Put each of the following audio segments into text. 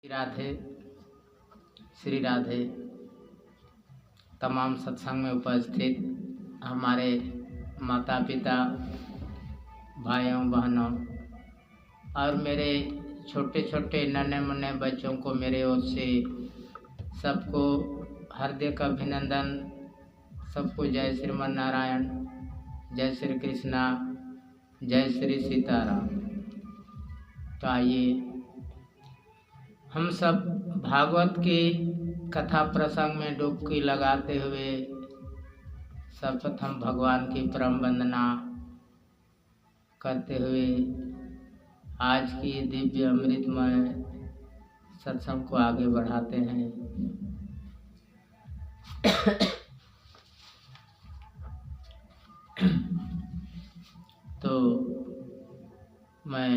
राधे श्री राधे। तमाम सत्संग में उपस्थित हमारे माता पिता, भाइयों बहनों और मेरे छोटे छोटे नन्हे मुन्ने बच्चों को मेरे ओर से सबको हार्दिक अभिनंदन। सबको जय श्रीमन नारायण, जय श्री कृष्णा, जय श्री सीताराम। तो आइए हम सब भागवत की कथा प्रसंग में डुबकी लगाते हुए सर्वप्रथम भगवान की परम वंदना करते हुए आज की दिव्य अमृतमय सत्संग को आगे बढ़ाते हैं। तो मैं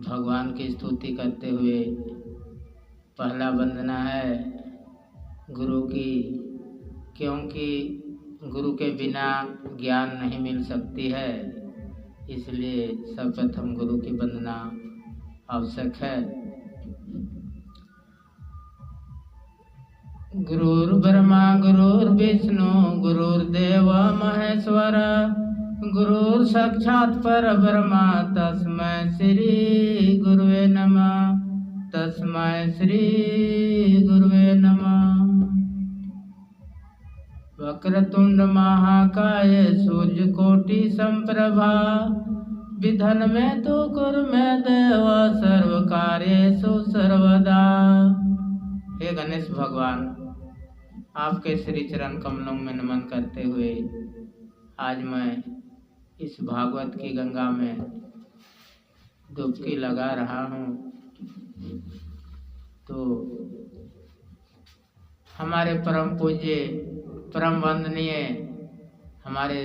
भगवान की स्तुति करते हुए पहला वंदना है गुरु की, क्योंकि गुरु के बिना ज्ञान नहीं मिल सकती है, इसलिए सर्वप्रथम गुरु की वंदना आवश्यक है। गुरुर्ब्रह्मा गुरुर्विष्णु गुरुर्देव महेश्वर गुरुर् साक्षात् परब्रह्म तस्मै श्री गुरुवे नमः, तस्मै श्री गुरुवे नमः। वक्रतुंड महाकाय सूर्यकोटि संप्रभा विधन में तु कुरु मे देव सर्व कार्येषु सर्वदा। हे गणेश भगवान, आपके श्री चरण कमलों में नमन करते हुए आज मैं इस भागवत की गंगा में डुबकी लगा रहा हूँ। तो हमारे परम पूज्य परम वंदनीय हमारे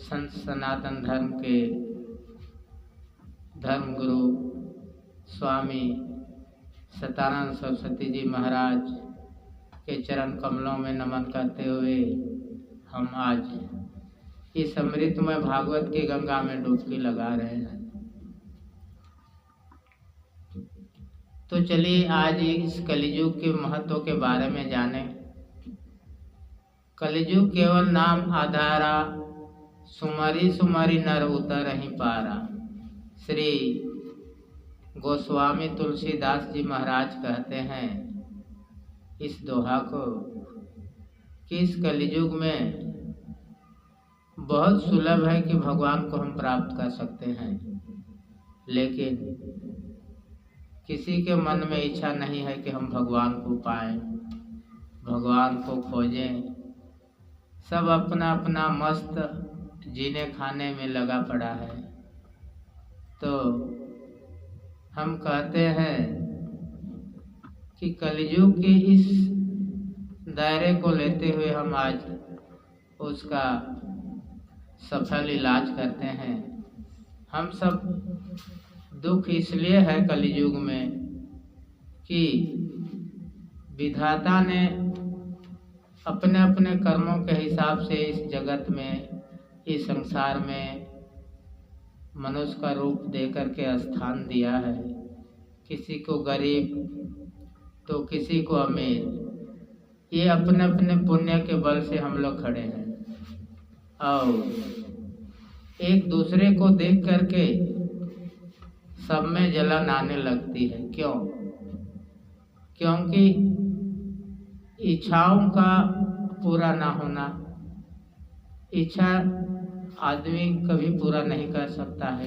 संत सनातन धर्म के धर्म गुरु स्वामी सतानंद सरस्वती जी महाराज के चरण कमलों में नमन करते हुए हम आज इस अमृतमय भागवत की गंगा में डुबकी लगा रहे हैं। तो चलिए आज इस कलियुग के महत्व के बारे में जानें। कलियुग केवल नाम आधारा, सुमरी सुमरी नर उतर ही पारा। श्री गोस्वामी तुलसीदास जी महाराज कहते हैं इस दोहा को कि इस कलियुग में बहुत सुलभ है कि भगवान को हम प्राप्त कर सकते हैं, लेकिन किसी के मन में इच्छा नहीं है कि हम भगवान को पाएं, भगवान को खोजें। सब अपना अपना मस्त जीने खाने में लगा पड़ा है। तो हम कहते हैं कि कलियुग के इस दायरे को लेते हुए हम आज उसका सफल इलाज करते हैं। हम सब दुख इसलिए है कलियुग में कि विधाता ने अपने अपने कर्मों के हिसाब से इस जगत में, इस संसार में मनुष्य का रूप दे करके स्थान दिया है। किसी को गरीब तो किसी को अमीर। ये अपने अपने पुण्य के बल से हम लोग खड़े हैं और एक दूसरे को देख करके सब में जलन आने लगती है। क्यों? क्योंकि इच्छाओं का पूरा ना होना। इच्छा आदमी कभी पूरा नहीं कर सकता है,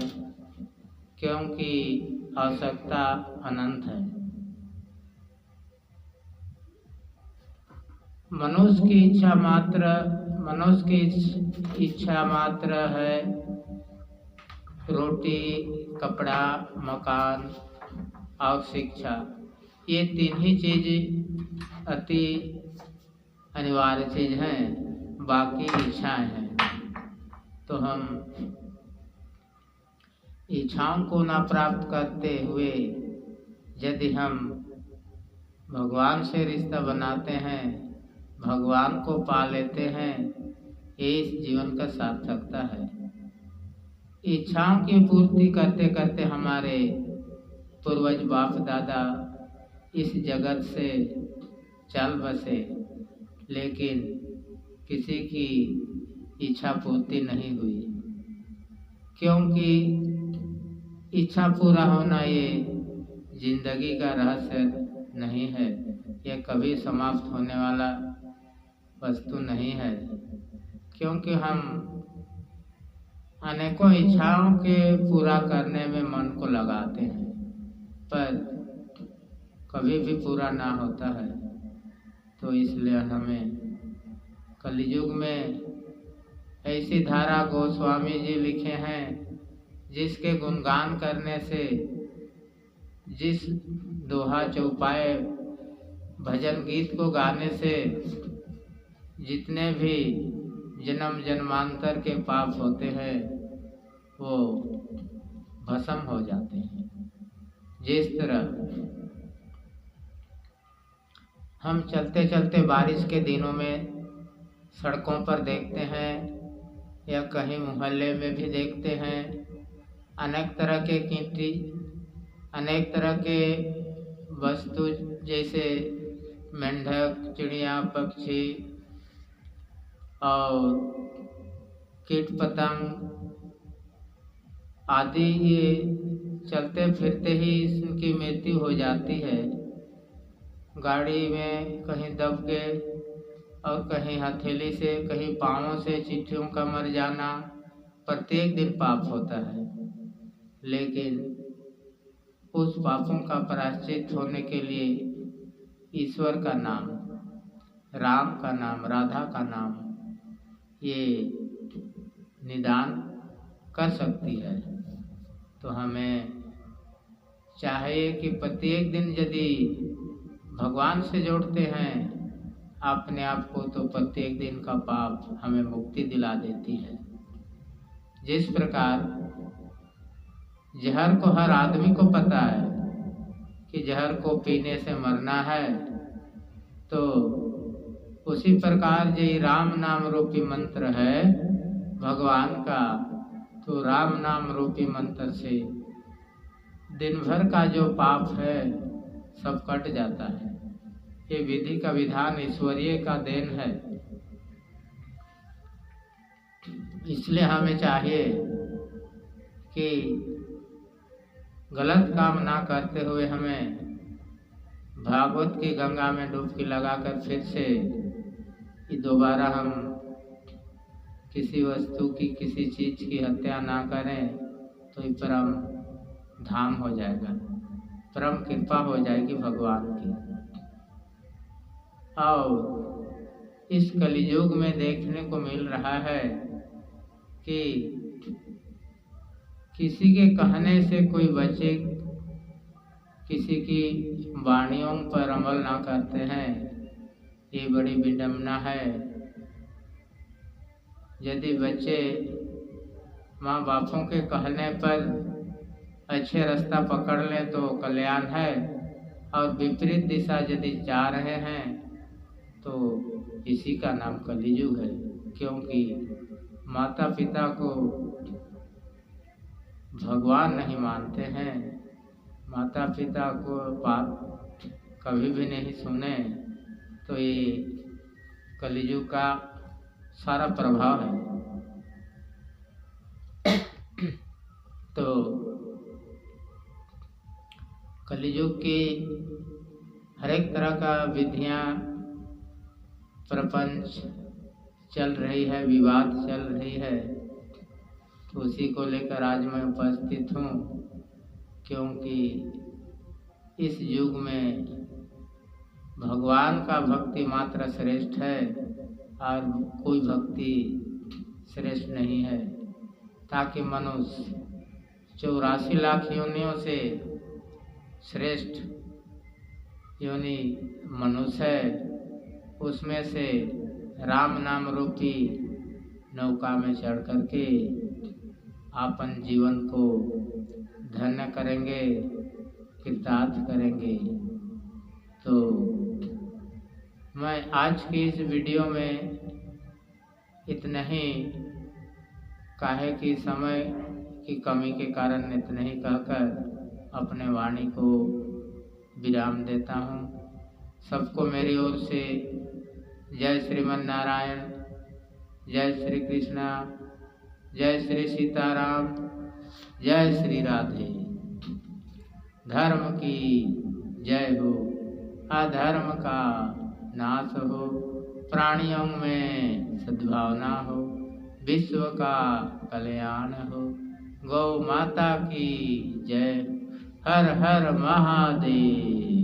क्योंकि आवश्यकता अनंत है। मनुष्य की इच्छा मात्र है रोटी, कपड़ा, मकान और शिक्षा। ये तीन ही चीज अति अनिवार्य चीज हैं, बाकी इच्छाएं हैं। तो हम इच्छाओं को ना प्राप्त करते हुए यदि हम भगवान से रिश्ता बनाते हैं, भगवान को पा लेते हैं, ये इस जीवन का सार्थकता है। इच्छाओं की पूर्ति करते करते हमारे पूर्वज बाप दादा इस जगत से चल बसे, लेकिन किसी की इच्छा पूर्ति नहीं हुई, क्योंकि इच्छा पूरा होना ये जिंदगी का रहस्य नहीं है, यह कभी समाप्त होने वाला वस्तु नहीं है। क्योंकि हम अनेकों इच्छाओं के पूरा करने में मन को लगाते हैं, पर कभी भी पूरा ना होता है। तो इसलिए हमें कलयुग में ऐसी धारा गोस्वामी जी लिखे हैं जिसके गुणगान करने से, जिस दोहा चौपाए भजन गीत को गाने से जितने भी जन्म जन्मांतर के पाप होते हैं वो भस्म हो जाते हैं। जिस तरह हम चलते चलते बारिश के दिनों में सड़कों पर देखते हैं या कहीं मोहल्ले में भी देखते हैं, अनेक तरह के कीमती, अनेक तरह के वस्तु जैसे मेंढक, चिड़िया, पक्षी और कीट पतंग आदि, ये चलते फिरते ही इनकी मृत्यु हो जाती है। गाड़ी में कहीं दब के और कहीं हथेली से, कहीं पाँवों से चिट्ठियों का मर जाना प्रत्येक दिन पाप होता है। लेकिन उस पापों का प्रायश्चित होने के लिए ईश्वर का नाम, राम का नाम, राधा का नाम ये निदान कर सकती है। तो हमें चाहिए कि प्रत्येक दिन यदि भगवान से जोड़ते हैं अपने आप को, तो प्रत्येक दिन का पाप हमें मुक्ति दिला देती है। जिस प्रकार जहर को हर आदमी को पता है कि जहर को पीने से मरना है, तो उसी प्रकार जो राम नाम रूपी मंत्र है भगवान का, तो राम नाम रूपी मंत्र से दिन भर का जो पाप है सब कट जाता है। ये विधि का विधान ईश्वरीय का देन है। इसलिए हमें चाहिए कि गलत काम ना करते हुए हमें भागवत की गंगा में डुबकी लगाकर फिर से दोबारा हम किसी वस्तु की, किसी चीज की हत्या ना करें, तो ये परम धाम हो जाएगा, परम कृपा हो जाएगी भगवान की। और इस कलियुग में देखने को मिल रहा है कि किसी के कहने से कोई बच्चे किसी की वाणियों पर अमल ना करते हैं, ये बड़ी विडंबना है। यदि बच्चे माँ बापों के कहने पर अच्छे रास्ता पकड़ लें तो कल्याण है, और विपरीत दिशा यदि जा रहे हैं तो इसी का नाम कलियुग है। क्योंकि माता पिता को भगवान नहीं मानते हैं, माता पिता को बात कभी भी नहीं सुने, तो ये कलियुग का सारा प्रभाव है। तो कलियुग की हर एक तरह का विधियां, प्रपंच चल रही है, विवाद चल रही है, तो उसी को लेकर आज मैं उपस्थित हूँ। क्योंकि इस युग में भगवान का भक्ति मात्र श्रेष्ठ है और कोई भक्ति श्रेष्ठ नहीं है, ताकि मनुष्य 84 लाख योनियों से श्रेष्ठ योनि मनुष्य है, उसमें से राम नाम रूपी नौका में चढ़ करके अपन जीवन को धन्य करेंगे, कृतार्थ करेंगे। तो मैं आज की इस वीडियो में इतना ही, काहे कि समय की कमी के कारण इतना ही कहकर अपने वाणी को विराम देता हूँ। सबको मेरी ओर से जय श्रीमन नारायण, जय श्री कृष्णा, जय श्री सीताराम, जय श्री राधे। धर्म की जय हो, अधर्म का नाश हो, प्राणियों में सद्भावना हो, विश्व का कल्याण हो। गौ माता की जय। हर हर महादेव।